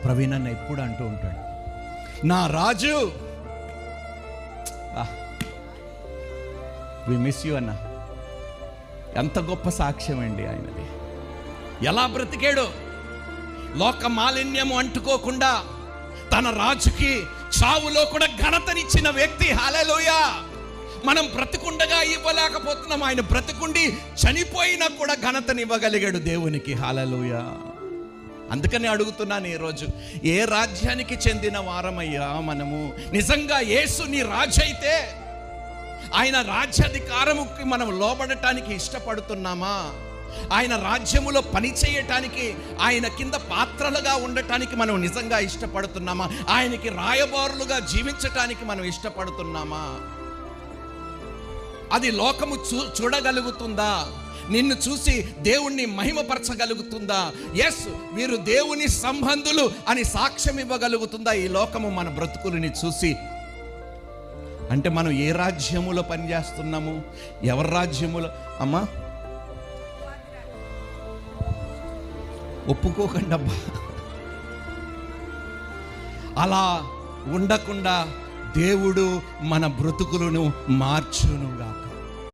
ప్రవీణ్ అన్న ఎప్పుడు అంటూ ఉంటాడు, నా రాజు. వి మిస్ యూ అన్న. ఎంత గొప్ప సాక్ష్యం అండి ఆయనది. ఎలా బ్రతికాడు, లోక మాలిన్యము అంటుకోకుండా తన రాజుకి చావులో కూడా ఘనతనిచ్చిన వ్యక్తి. హల్లెలూయా. మనం బ్రతికుండగా ఇవ్వలేకపోతున్నాం, ఆయన బ్రతికుండి చనిపోయినా కూడా ఘనతనివ్వగలిగాడు దేవునికి. హల్లెలూయా. అందుకని అడుగుతున్నాను ఈరోజు, ఏ రాజ్యానికి చెందిన వారమయ్యా మనము? నిజంగా యేసు నీ రాజు అయితే ఆయన రాజ్యాధికారముకి మనం లోబడటానికి ఇష్టపడుతున్నామా? ఆయన రాజ్యములో పని చేయటానికి, ఆయన కింద పాత్రలుగా ఉండటానికి మనం నిజంగా ఇష్టపడుతున్నామా? ఆయనకి రాయబారులుగా జీవించటానికి మనం ఇష్టపడుతున్నామా? అది లోకము చూడగలుగుతుందా? నిన్ను చూసి దేవుణ్ణి మహిమపరచగలుగుతుందా? ఎస్, వీరు దేవుని సంబంధులు అని సాక్ష్యం ఇవ్వగలుగుతుందా ఈ లోకము మన బ్రతుకులని చూసి? అంటే మనం ఏ రాజ్యములో పనిచేస్తున్నాము? ఎవరి రాజ్యములో? అమ్మా ఒప్పుకోకండి అబ్బా. అలా ఉండకుండా దేవుడు మన బ్రతుకులను మార్చునుగా.